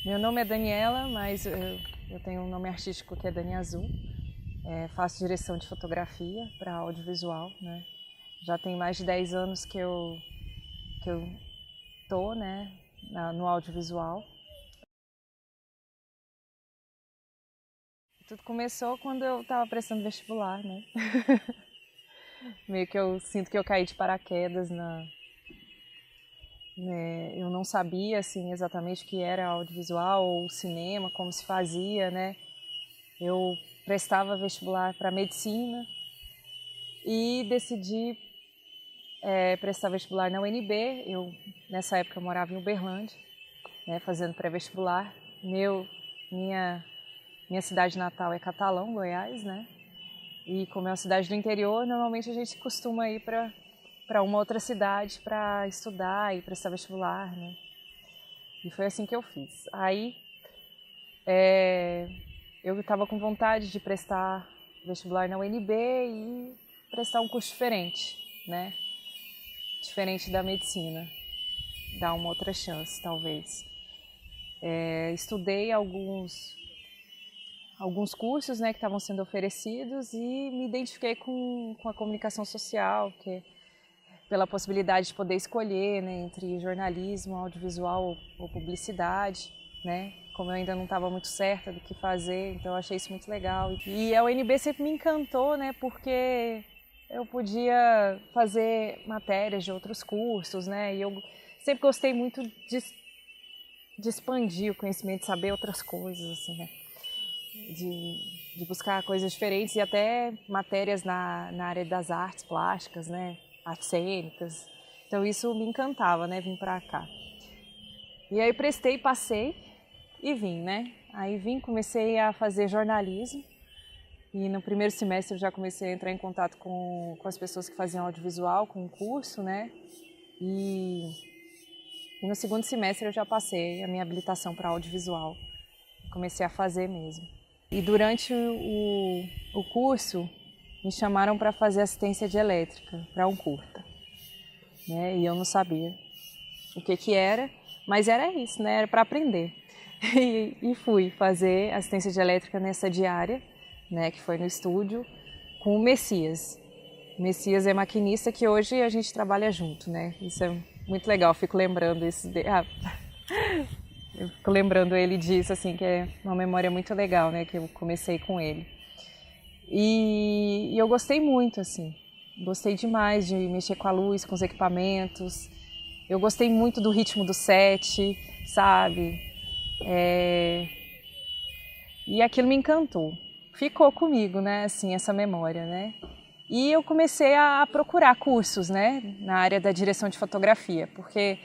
Meu nome é Daniela, mas eu tenho um nome artístico que é Dani Azul. Faço direção de fotografia para audiovisual, né? Já tem mais de 10 anos que eu tô, né, no audiovisual. Tudo começou quando eu estava prestando vestibular, né? Meio que eu sinto que eu caí de paraquedas eu não sabia assim exatamente o que era audiovisual ou cinema, como se fazia, né? Eu prestava vestibular para medicina e decidi prestar vestibular na UNB. Nessa época eu morava em Uberlândia, né, fazendo pré-vestibular. Minha cidade natal é Catalão, Goiás, né? E como é uma cidade do interior, normalmente a gente costuma ir para uma outra cidade para estudar e prestar vestibular, né? E foi assim que eu fiz. Aí eu estava com vontade de prestar vestibular na UNB e prestar um curso diferente, né? Diferente da medicina, dar uma outra chance, talvez. Estudei alguns cursos, né, que estavam sendo oferecidos e me identifiquei com a comunicação social, pela possibilidade de poder escolher, né, entre jornalismo, audiovisual ou publicidade, né? Como eu ainda não estava muito certa do que fazer, então eu achei isso muito legal. E a UNB sempre me encantou, né, porque eu podia fazer matérias de outros cursos, né? E eu sempre gostei muito de expandir o conhecimento, de saber outras coisas, assim, né? De buscar coisas diferentes e até matérias na área das artes plásticas, né? Artes cênicas. Então isso me encantava, né? Vim para cá. E aí prestei, passei e vim, né? Aí comecei a fazer jornalismo e no primeiro semestre eu já comecei a entrar em contato com as pessoas que faziam audiovisual, com o curso, né? E no segundo semestre eu já passei a minha habilitação para audiovisual. Comecei a fazer mesmo. E durante o curso, me chamaram para fazer assistência de elétrica para um curta, né? E eu não sabia o que era, mas era isso, né? Era para aprender. E fui fazer assistência de elétrica nessa diária, né? Que foi no estúdio, com o Messias. O Messias é maquinista que hoje a gente trabalha junto, né? Isso é muito legal, fico lembrando isso. Eu fico lembrando ele disso, assim, que é uma memória muito legal, né? Que eu comecei com ele. E eu gostei muito, assim. Gostei demais de mexer com a luz, com os equipamentos. Eu gostei muito do ritmo do set, sabe? E aquilo me encantou. Ficou comigo, né? Assim, essa memória, né? E eu comecei a procurar cursos, né? Na área da direção de fotografia, porque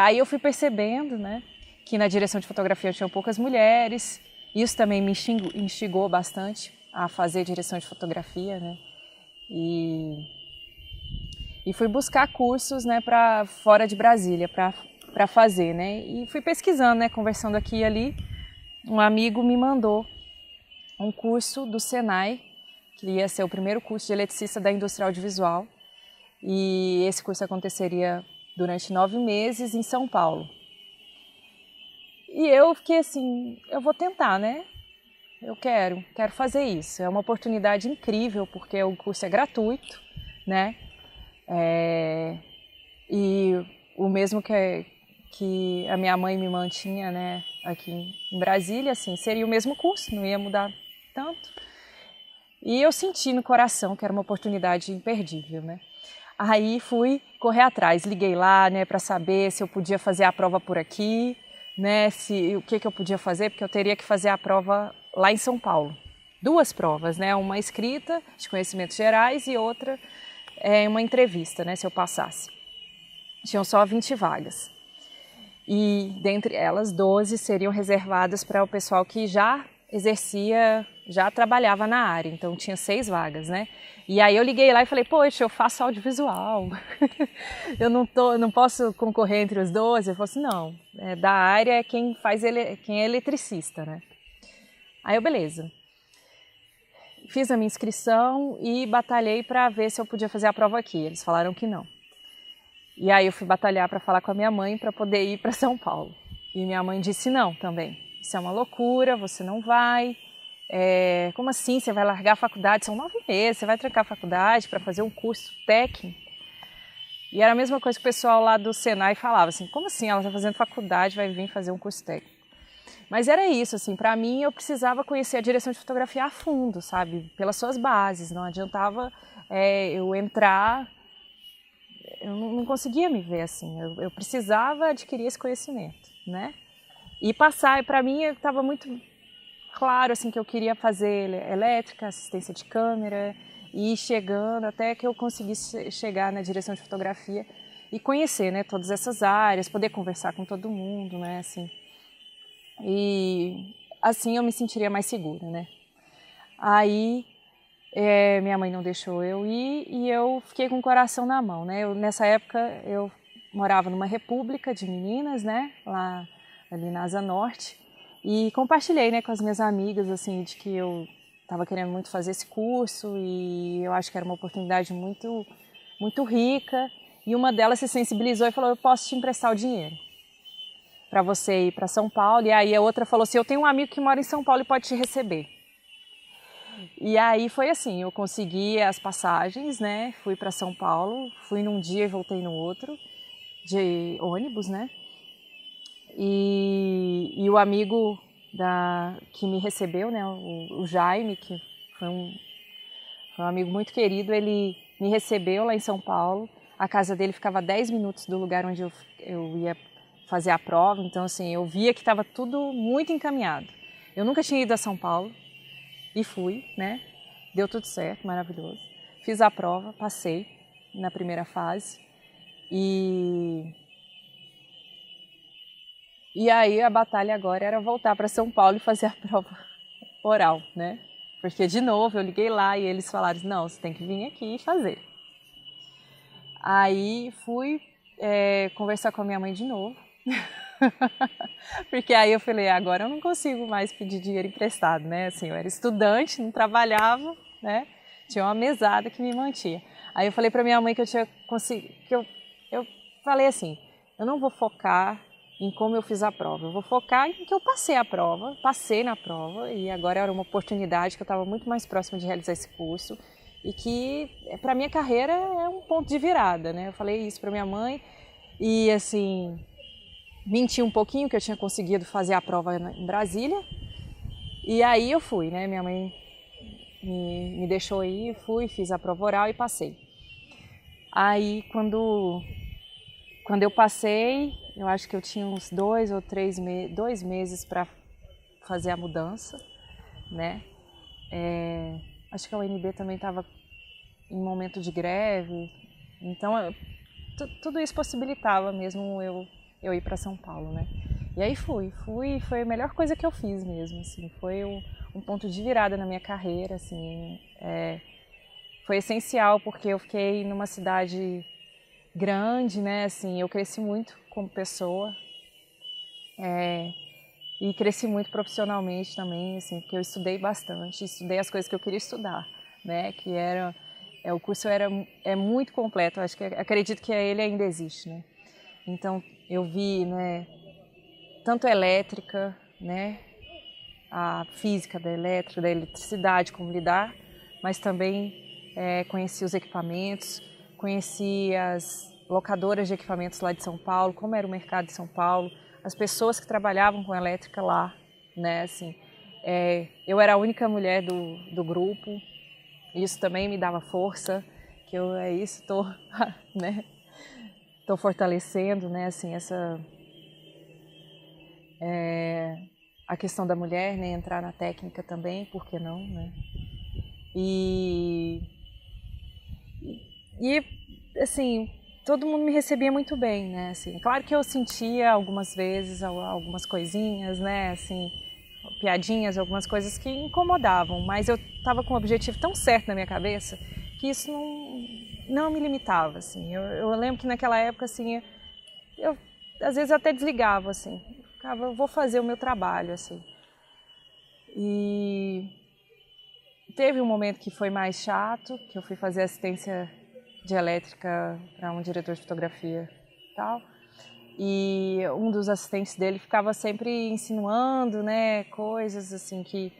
aí eu fui percebendo, né? Que na direção de fotografia tinham poucas mulheres. Isso também me instigou bastante a fazer direção de fotografia, né? E fui buscar cursos, né, para fora de Brasília, para fazer, né? E fui pesquisando, né, conversando aqui e ali. Um amigo me mandou um curso do Senai, que ia ser o primeiro curso de eletricista da indústria audiovisual. E esse curso aconteceria durante 9 meses em São Paulo. E eu fiquei assim, eu vou tentar, né? Eu quero fazer isso. É uma oportunidade incrível, porque o curso é gratuito, né? E o mesmo que a minha mãe me mantinha, né, aqui em Brasília, assim, seria o mesmo curso, não ia mudar tanto. E eu senti no coração que era uma oportunidade imperdível, né? Aí fui correr atrás, liguei lá, né, para saber se eu podia fazer a prova por aqui, né, o que eu podia fazer, porque eu teria que fazer a prova lá em São Paulo. 2 provas, né, uma escrita de conhecimentos gerais e outra uma entrevista, né, se eu passasse. Tinham só 20 vagas. E dentre elas, 12 seriam reservadas para o pessoal que já exercia, já trabalhava na área. Então tinha 6 vagas, né? E aí eu liguei lá e falei, poxa, eu faço audiovisual. Eu não posso concorrer entre os 12. Eu falei assim, não, da área é quem é eletricista, né? Aí eu, beleza. Fiz a minha inscrição e batalhei para ver se eu podia fazer a prova aqui. Eles falaram que não. E aí eu fui batalhar para falar com a minha mãe para poder ir para São Paulo. E minha mãe disse não também. Isso é uma loucura, você não vai. Como assim? Você vai largar a faculdade? São 9 meses, você vai trancar a faculdade para fazer um curso técnico? E era a mesma coisa que o pessoal lá do Senai falava, assim, como assim? Ela está fazendo faculdade, vai vir fazer um curso técnico. Mas era isso, assim, para mim eu precisava conhecer a direção de fotografia a fundo, sabe? Pelas suas bases, não adiantava eu entrar, eu não conseguia me ver assim, eu precisava adquirir esse conhecimento, né? E passar, para mim estava muito claro, assim, que eu queria fazer elétrica, assistência de câmera, e ir chegando até que eu conseguisse chegar na direção de fotografia e conhecer, né, todas essas áreas, poder conversar com todo mundo, né, assim. E assim eu me sentiria mais segura, né. Aí minha mãe não deixou eu ir e eu fiquei com o coração na mão, né. Nessa época eu morava numa república de meninas, né, lá ali na Asa Norte, e compartilhei, né, com as minhas amigas, assim, de que eu estava querendo muito fazer esse curso e eu acho que era uma oportunidade muito, muito rica. E uma delas se sensibilizou e falou, eu posso te emprestar o dinheiro para você ir para São Paulo. E aí a outra falou assim, eu tenho um amigo que mora em São Paulo e pode te receber. E aí foi assim, eu consegui as passagens, né, fui para São Paulo, fui num dia e voltei no outro, de ônibus, né. E o amigo que me recebeu, né, o Jaime, que foi um amigo muito querido, ele me recebeu lá em São Paulo. A casa dele ficava a 10 minutos do lugar onde eu ia fazer a prova, então assim, eu via que estava tudo muito encaminhado. Eu nunca tinha ido a São Paulo e fui, né? Deu tudo certo, maravilhoso. Fiz a prova, passei na primeira fase e aí a batalha agora era voltar para São Paulo e fazer a prova oral, né? Porque de novo eu liguei lá e eles falaram, não, você tem que vir aqui e fazer. Aí fui conversar com a minha mãe de novo, porque aí eu falei, agora eu não consigo mais pedir dinheiro emprestado, né? Assim, eu era estudante, não trabalhava, né? Tinha uma mesada que me mantinha. Aí eu falei para minha mãe que eu tinha conseguido, eu falei assim, eu não vou focar em como eu fiz a prova, eu vou focar em que eu passei a prova, passei na prova e agora era uma oportunidade que eu estava muito mais próxima de realizar esse curso e que para minha carreira é um ponto de virada, né? Eu falei isso para minha mãe e assim, menti um pouquinho que eu tinha conseguido fazer a prova em Brasília e aí eu fui, né? Minha mãe me deixou ir, fui, fiz a prova oral e passei. Aí quando eu passei, eu acho que eu tinha uns 2 meses para fazer a mudança, né? Acho que a UNB também estava em momento de greve, então tudo isso possibilitava mesmo eu ir para São Paulo, né? E aí fui, foi a melhor coisa que eu fiz mesmo, assim, foi um ponto de virada na minha carreira, assim, foi essencial porque eu fiquei numa cidade grande, né, assim, eu cresci muito como pessoa e cresci muito profissionalmente também, assim, porque eu estudei bastante, estudei as coisas que eu queria estudar, né, que era o curso é muito completo, acho que acredito que ele ainda existe, né. Então eu vi, né, tanto elétrica, né, a física da elétrica, da eletricidade, como lidar, mas também conheci os equipamentos, conheci as locadoras de equipamentos lá de São Paulo, como era o mercado de São Paulo, as pessoas que trabalhavam com elétrica lá, né, assim, eu era a única mulher do grupo, isso também me dava força, que eu estou, né, estou fortalecendo, né, assim, a questão da mulher, né, entrar na técnica também, por que não, né? E assim, todo mundo me recebia muito bem, né? Assim, claro que eu sentia algumas vezes algumas coisinhas, né? Assim, piadinhas, algumas coisas que incomodavam, mas eu estava com um objetivo tão certo na minha cabeça que isso não me limitava, assim. Eu lembro que naquela época, assim, eu às vezes até desligava, assim, ficava, eu vou fazer o meu trabalho, assim. E teve um momento que foi mais chato, que eu fui fazer assistência de elétrica para um diretor de fotografia e tal. e um dos assistentes dele ficava sempre insinuando, né, coisas assim que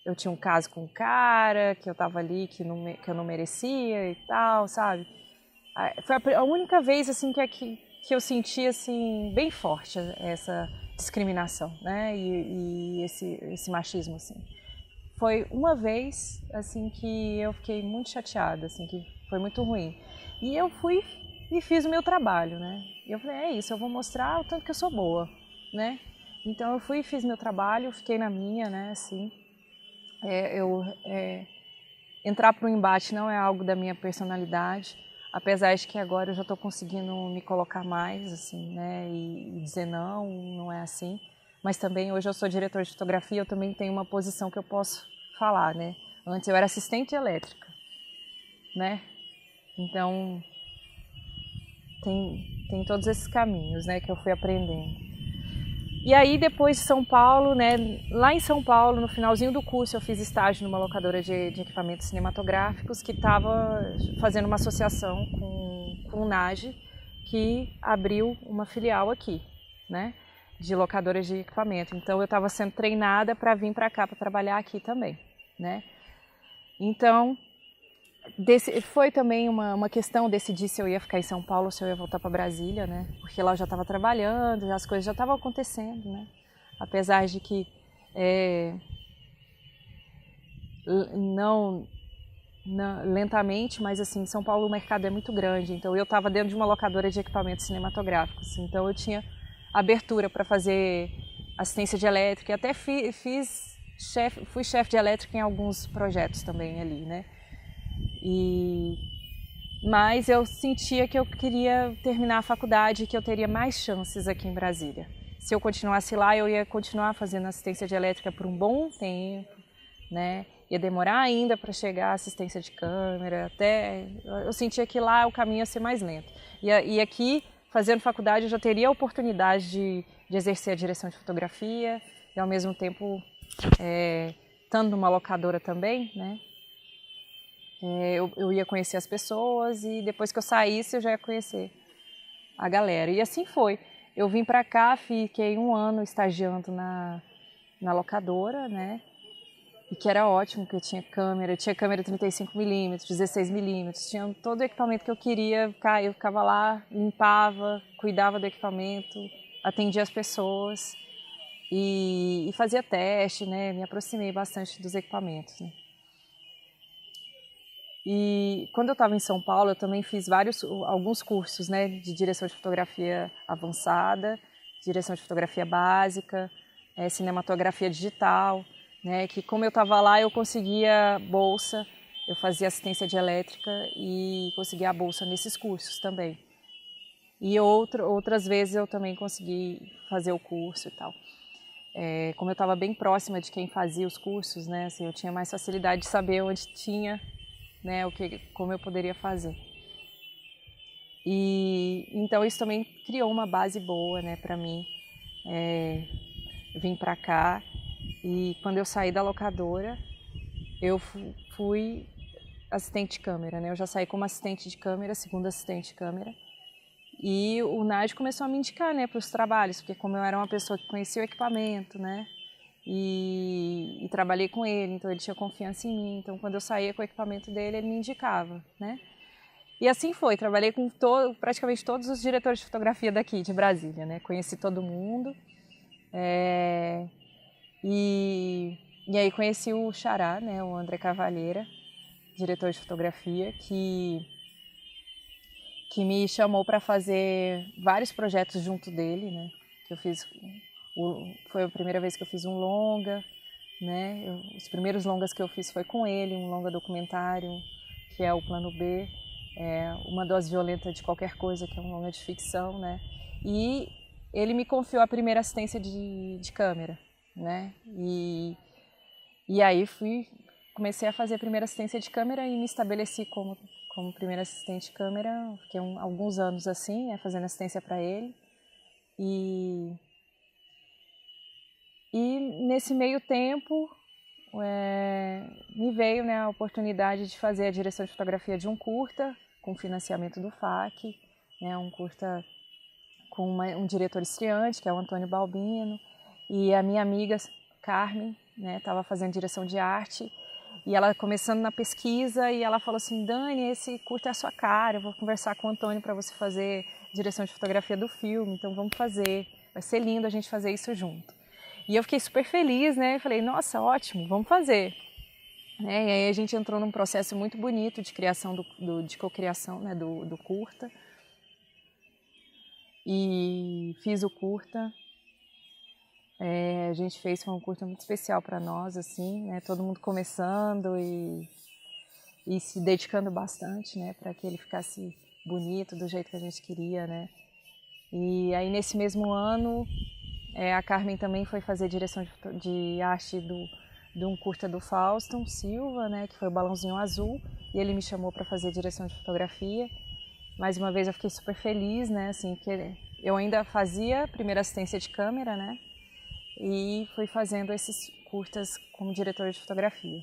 eu tinha um caso com o cara, que eu estava ali, que eu não merecia e tal, sabe? Foi a única vez assim que eu senti assim bem forte essa discriminação, né? E esse machismo assim. Foi uma vez assim que eu fiquei muito chateada, assim, que foi muito ruim. E eu fui e fiz o meu trabalho, né? E eu falei, é isso, eu vou mostrar o tanto que eu sou boa, né? Então eu fui e fiz meu trabalho, fiquei na minha, né, assim. Entrar para o embate não é algo da minha personalidade, apesar de que agora eu já estou conseguindo me colocar mais, assim, né, e dizer não, não é assim. Mas também hoje eu sou diretor de fotografia, eu também tenho uma posição que eu posso falar, né. Antes eu era assistente elétrica, né, então tem todos esses caminhos, né, que eu fui aprendendo. E aí depois de São Paulo, né, lá em São Paulo, no finalzinho do curso, eu fiz estágio numa locadora de equipamentos cinematográficos que estava fazendo uma associação com o NAGE, que abriu uma filial aqui, né, de locadoras de equipamento. Então eu estava sendo treinada para vir para cá para trabalhar aqui também, né. Então foi também uma questão decidir se eu ia ficar em São Paulo ou se eu ia voltar para Brasília, né? Porque lá eu já estava trabalhando, as coisas já estavam acontecendo, né? Apesar de que não lentamente, mas assim, em São Paulo o mercado é muito grande, então eu estava dentro de uma locadora de equipamentos cinematográficos, então eu tinha abertura para fazer assistência de elétrica e até fui chefe de elétrica em alguns projetos também ali, né? Mas eu sentia que eu queria terminar a faculdade e que eu teria mais chances aqui em Brasília. Se eu continuasse lá, eu ia continuar fazendo assistência de elétrica por um bom tempo, né? Ia demorar ainda para chegar a assistência de câmera, até eu sentia que lá o caminho ia ser mais lento. E aqui, fazendo faculdade, eu já teria a oportunidade de exercer a direção de fotografia e ao mesmo tempo estando numa locadora também, né? Eu ia conhecer as pessoas e depois que eu saísse eu já ia conhecer a galera. E assim foi. Eu vim para cá, fiquei 1 ano estagiando na locadora, né? E que era ótimo, porque eu tinha câmera 35mm, 16mm, tinha todo o equipamento que eu queria. Eu ficava lá, limpava, cuidava do equipamento, atendia as pessoas e fazia teste, né? Me aproximei bastante dos equipamentos, né? E quando eu estava em São Paulo, eu também fiz alguns cursos, né, de direção de fotografia avançada, direção de fotografia básica, cinematografia digital, né, que como eu estava lá eu conseguia bolsa, eu fazia assistência de elétrica e conseguia a bolsa nesses cursos também. E outras vezes eu também consegui fazer o curso e tal. Como eu estava bem próxima de quem fazia os cursos, né, assim, eu tinha mais facilidade de saber onde tinha, né, como eu poderia fazer. E então isso também criou uma base boa, né, para mim. Vim para cá e quando eu saí da locadora, eu fui assistente de câmera, né? Eu já saí como assistente de câmera, segunda assistente de câmera. E o Nádio começou a me indicar, né, para os trabalhos, porque como eu era uma pessoa que conhecia o equipamento, né, e trabalhei com ele, então ele tinha confiança em mim. Então, quando eu saía com o equipamento dele, ele me indicava, né? E assim foi, trabalhei com praticamente todos os diretores de fotografia daqui, de Brasília, né? Conheci todo mundo. E aí conheci o Xará, né, o André Cavalheira, diretor de fotografia, que me chamou para fazer vários projetos junto dele, né? Que eu fiz, foi a primeira vez que eu fiz um longa, né? Os primeiros longas que eu fiz foi com ele, um longa documentário, que é o Plano B, Uma Dose Violenta de Qualquer Coisa, que é um longa de ficção, né? E ele me confiou a primeira assistência de câmera, né? E aí comecei a fazer a primeira assistência de câmera e me estabeleci como primeira assistente de câmera. Fiquei alguns anos assim, né, fazendo assistência para ele. E nesse meio tempo me veio, né, a oportunidade de fazer a direção de fotografia de um curta com financiamento do FAC, né, um curta com um diretor estreante, que é o Antônio Balbino, e a minha amiga Carmen, né, estava fazendo direção de arte, e ela começando na pesquisa, e ela falou assim, Dani, esse curta é a sua cara, eu vou conversar com o Antônio para você fazer direção de fotografia do filme, então vamos fazer, vai ser lindo a gente fazer isso junto. E eu fiquei super feliz, né, eu falei, nossa, ótimo, vamos fazer. Né, e aí a gente entrou num processo muito bonito de criação, de cocriação, né, do curta, e fiz o curta. A gente fez, foi um curta muito especial para nós, assim, né? Todo mundo começando e se dedicando bastante, né? Para que ele ficasse bonito, do jeito que a gente queria, né? E aí nesse mesmo ano, a Carmen também foi fazer direção de arte de um curta do Fauston Silva, né? Que foi o Balãozinho Azul, e ele me chamou para fazer direção de fotografia. Mais uma vez eu fiquei super feliz, né? Assim, que eu ainda fazia primeira assistência de câmera, né? E fui fazendo esses curtas como diretora de fotografia.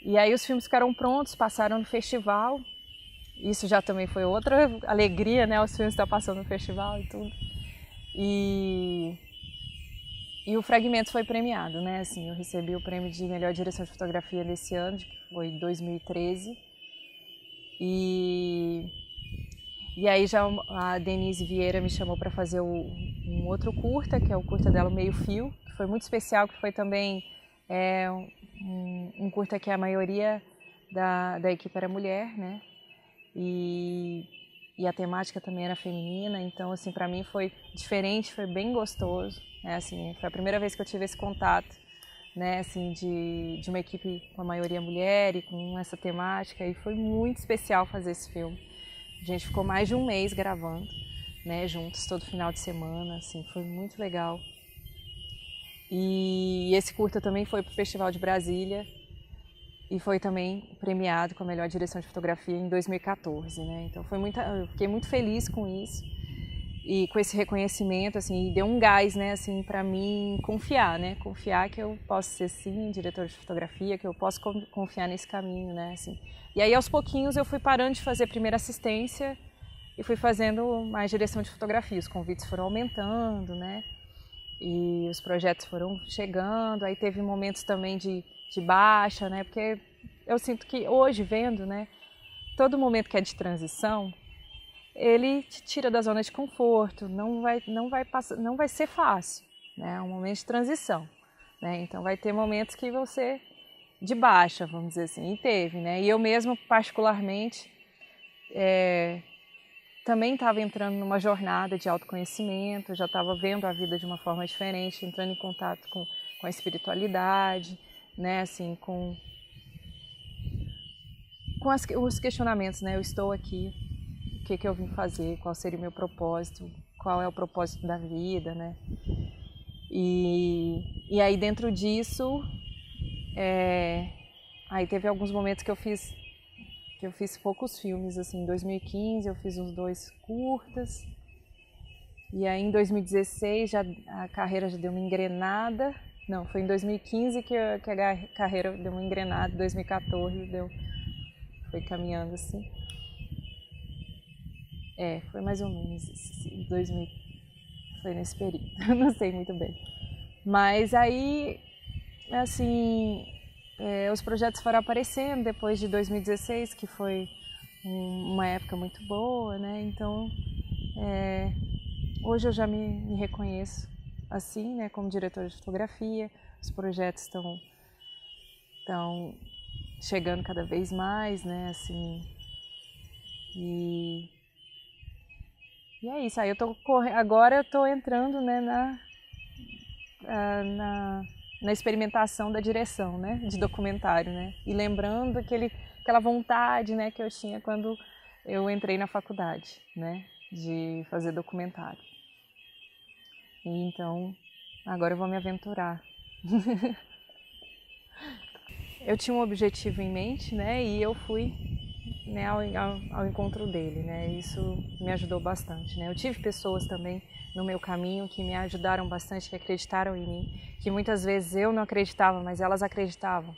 E aí os filmes ficaram prontos, passaram no festival. Isso já também foi outra alegria, né? Os filmes estão passando no festival e tudo. E o Fragmentos foi premiado, né? Assim, eu recebi o prêmio de melhor direção de fotografia desse ano, que foi 2013. E aí já a Denise Vieira me chamou para fazer um outro curta, que é o curta dela, o Meio Fio, que foi muito especial, que foi também um curta que a maioria da equipe era mulher, né? E a temática também era feminina, então assim, para mim foi diferente, foi bem gostoso, né? Assim, foi a primeira vez que eu tive esse contato, né? Assim, de uma equipe com a maioria mulher e com essa temática, e foi muito especial fazer esse filme. A gente ficou mais de um mês gravando, né, juntos, todo final de semana, assim, foi muito legal. E esse curta também foi para o Festival de Brasília e foi também premiado com a melhor direção de fotografia em 2014, né? Então eu fiquei muito feliz com isso e com esse reconhecimento, assim, e deu um gás, né, assim, para mim confiar, né? Confiar que eu posso ser, sim, diretora de fotografia, que eu posso confiar nesse caminho, né, assim. E aí, aos pouquinhos, eu fui parando de fazer primeira assistência e fui fazendo mais direção de fotografia. Os convites foram aumentando, né? E os projetos foram chegando. Aí teve momentos também de baixa, né? Porque eu sinto que hoje, vendo, né? Todo momento que é de transição, ele te tira da zona de conforto, não vai ser fácil, né? É um momento de transição, né? Então vai ter momentos que você de baixa, vamos dizer assim, e teve, né? E eu mesmo, particularmente, também estava entrando numa jornada de autoconhecimento, já estava vendo a vida de uma forma diferente, entrando em contato com a espiritualidade, né? Assim, com os questionamentos, né? Eu estou aqui, o que eu vim fazer, qual seria o meu propósito, qual é o propósito da vida, né? E aí dentro disso, aí teve alguns momentos que eu fiz poucos filmes, assim, em 2015 eu fiz uns 2 curtas, e aí em 2016 já, a carreira já deu uma engrenada, não, foi em 2015 que a carreira deu uma engrenada, em 2014 foi caminhando assim. Foi mais ou menos isso, 2000, foi nesse período, não sei muito bem. Mas aí, assim, os projetos foram aparecendo depois de 2016, que foi uma época muito boa, né? Então, hoje eu já me reconheço assim, né, como diretora de fotografia. Os projetos estão chegando cada vez mais, né, assim. E é isso. Aí agora eu estou entrando, né, na experimentação da direção, né, de documentário, né, e lembrando aquela vontade, né, que eu tinha quando eu entrei na faculdade, né, de fazer documentário. E então, agora eu vou me aventurar. Eu tinha um objetivo em mente, né, e eu fui, né, ao encontro dele, né, isso me ajudou bastante, né. Eu tive pessoas também no meu caminho que me ajudaram bastante, que acreditaram em mim, que muitas vezes eu não acreditava, mas elas acreditavam,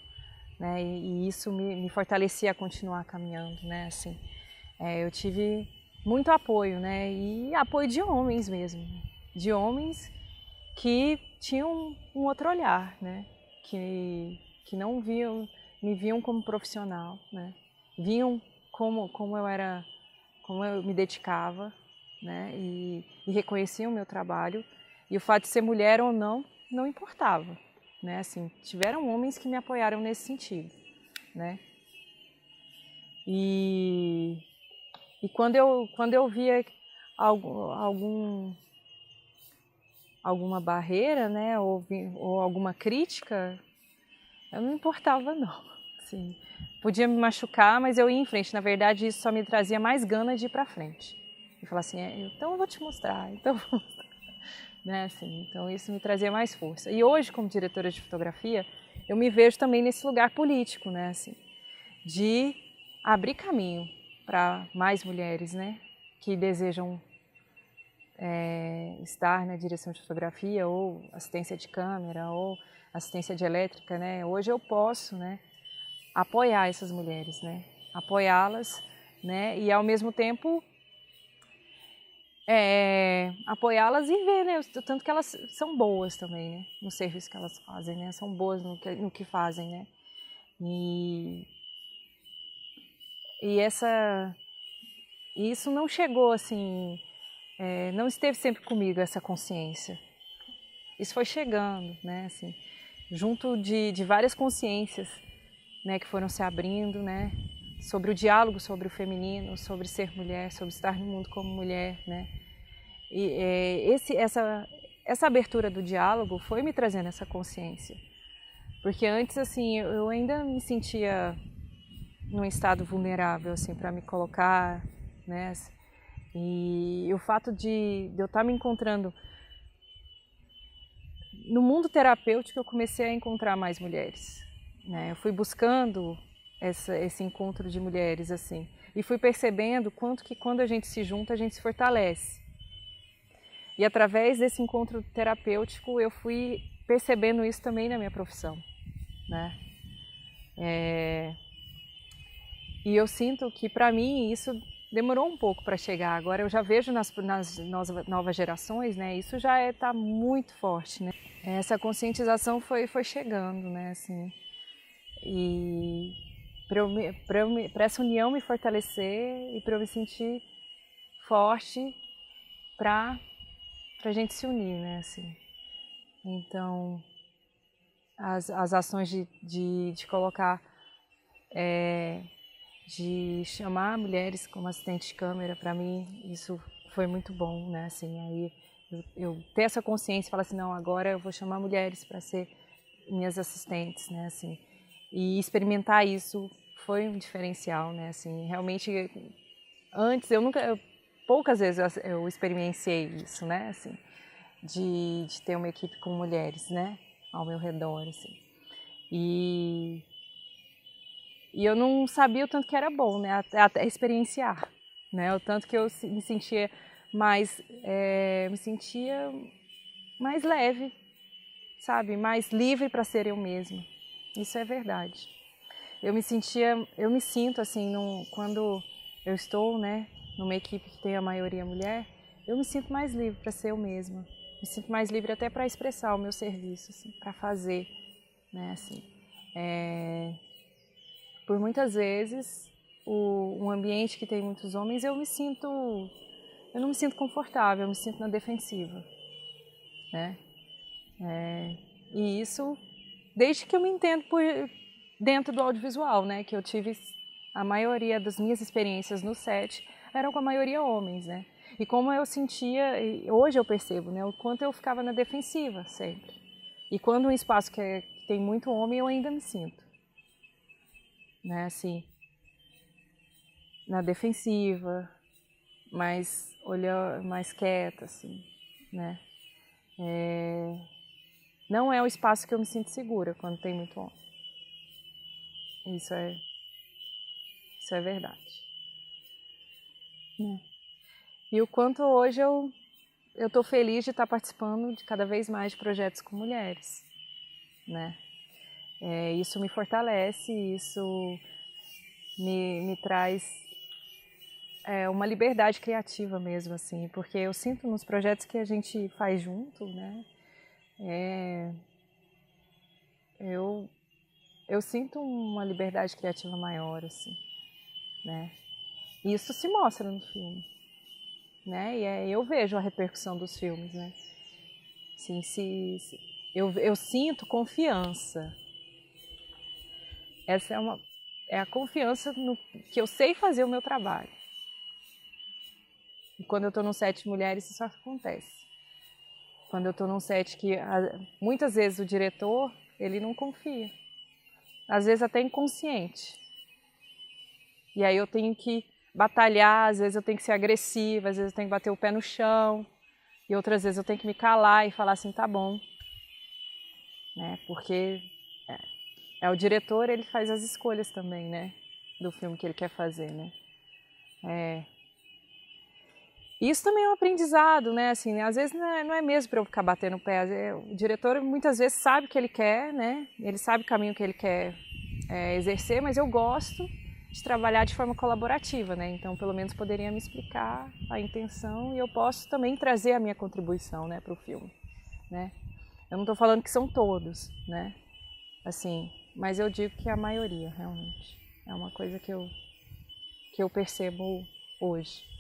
né, e isso me fortalecia a continuar caminhando, né, assim. Eu tive muito apoio, né? E apoio de homens mesmo, de homens que tinham um outro olhar, né? Que não me viam como profissional, né? Viam como eu era, como eu me dedicava, né? E reconheciam o meu trabalho. E o fato de ser mulher ou não, não importava, né? Assim, tiveram homens que me apoiaram nesse sentido, né? E quando eu via alguma barreira, né, ou alguma crítica, eu não importava não. Assim, podia me machucar, mas eu ia em frente. Na verdade, isso só me trazia mais ganas de ir para frente. E falar assim, então eu vou te mostrar, então vou mostrar. Né, assim, então isso me trazia mais força. E hoje, como diretora de fotografia, eu me vejo também nesse lugar político, né, assim, de abrir caminho para mais mulheres, né, que desejam estar na direção de fotografia ou assistência de câmera ou assistência de elétrica, né. Hoje eu posso, né, apoiar essas mulheres, né, apoiá-las, né, e ao mesmo tempo apoiá-las e ver, né, o tanto que elas são boas também, né, no serviço que elas fazem, né, são boas no que fazem, né, e isso não chegou assim, não esteve sempre comigo essa consciência, isso foi chegando, né, assim, junto de várias consciências, né, que foram se abrindo, né, sobre o diálogo sobre o feminino, sobre ser mulher, sobre estar no mundo como mulher, né. E essa abertura do diálogo foi me trazendo essa consciência. Porque antes, assim, eu ainda me sentia num estado vulnerável, assim, para me colocar, né. E o fato de eu estar me encontrando no mundo terapêutico, eu comecei a encontrar mais mulheres, né. Eu fui buscando esse encontro de mulheres, assim, e fui percebendo quanto que quando a gente se junta, a gente se fortalece. E através desse encontro terapêutico eu fui percebendo isso também na minha profissão, né? E eu sinto que para mim isso demorou um pouco para chegar. Agora eu já vejo nas novas gerações, né? Isso já está muito forte, né? Essa conscientização foi chegando, né? Assim, e para essa união me fortalecer e para eu me sentir forte para a gente se unir, né? Assim, então as ações de colocar, de chamar mulheres como assistente de câmera, para mim isso foi muito bom, né? Assim, aí eu ter essa consciência e falar assim, não, agora eu vou chamar mulheres para ser minhas assistentes, né? Assim, e experimentar isso foi um diferencial, né? Assim, realmente antes poucas vezes eu experienciei isso, né? Assim, de ter uma equipe com mulheres, né, ao meu redor, assim. E eu não sabia o tanto que era bom, né, até experienciar, né, o tanto que eu me sentia mais leve, sabe, mais livre para ser eu mesma. Isso é verdade. Eu me sinto assim, quando eu estou, né, numa equipe que tem a maioria mulher, eu me sinto mais livre para ser eu mesma. Me sinto mais livre até para expressar o meu serviço, assim, para fazer, né, assim. Por muitas vezes, um ambiente que tem muitos homens, eu não me sinto confortável, eu me sinto na defensiva, né. E isso, desde que eu me entendo dentro do audiovisual, né, que eu tive a maioria das minhas experiências no set eram com a maioria homens, né. E como eu sentia, e hoje eu percebo, né, o quanto eu ficava na defensiva sempre. E quando um espaço que tem muito homem, eu ainda me sinto, né, assim, na defensiva, mais quieta, assim, né. Não é o espaço que eu me sinto segura quando tem muito homem. Isso é, isso é verdade. Né? E o quanto hoje eu estou feliz de estar participando de cada vez mais de projetos com mulheres, né? Isso me fortalece, isso me traz uma liberdade criativa mesmo, assim, porque eu sinto nos projetos que a gente faz junto, né, eu sinto uma liberdade criativa maior, assim, né, e isso se mostra no filme, né, e eu vejo a repercussão dos filmes, né, assim, eu sinto confiança, essa é a confiança no que eu sei fazer o meu trabalho. E quando eu estou no set de mulheres, isso acontece. Quando eu estou num set que muitas vezes o diretor, ele não confia. Às vezes até inconsciente. E aí eu tenho que batalhar, às vezes eu tenho que ser agressiva, às vezes eu tenho que bater o pé no chão. E outras vezes eu tenho que me calar e falar assim, tá bom. Né? Porque o diretor, ele faz as escolhas também, né? Do filme que ele quer fazer, né? Isso também é um aprendizado, né? Assim, às vezes não é mesmo para eu ficar batendo o pé. O diretor muitas vezes sabe o que ele quer, né? Ele sabe o caminho que ele quer exercer, mas eu gosto de trabalhar de forma colaborativa, né? Então, pelo menos poderia me explicar a intenção e eu posso também trazer a minha contribuição, né, para o filme, né? Eu não estou falando que são todos, né? Assim, mas eu digo que a maioria, realmente. É uma coisa que eu percebo hoje.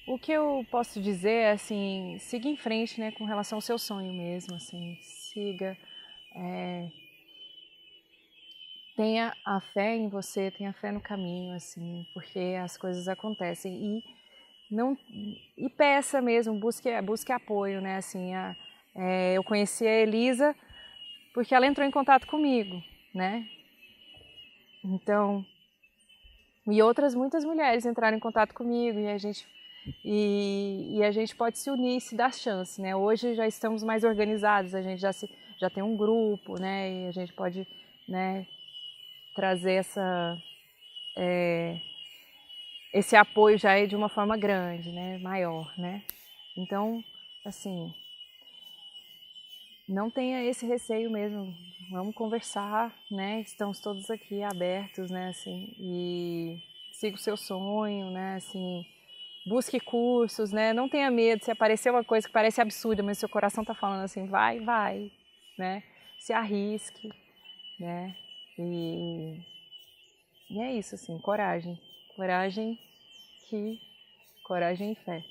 O que eu posso dizer é, assim, siga em frente, né, com relação ao seu sonho mesmo, assim, siga, tenha a fé em você, tenha fé no caminho, assim, porque as coisas acontecem e peça mesmo, busque apoio, né, assim, eu conheci a Elisa porque ela entrou em contato comigo, né, então, e outras muitas mulheres entraram em contato comigo e a gente pode se unir e se dar chance, né? Hoje já estamos mais organizados, a gente já tem um grupo, né? E a gente pode, né, trazer esse apoio já de uma forma grande, né? Maior, né? Então, assim, não tenha esse receio mesmo. Vamos conversar, né? Estamos todos aqui abertos, né? Assim, e siga o seu sonho, né? Assim, busque cursos, né? Não tenha medo. Se aparecer uma coisa que parece absurda, mas seu coração está falando assim, vai, né? Se arrisque, né? E é isso, assim, coragem. Coragem e fé.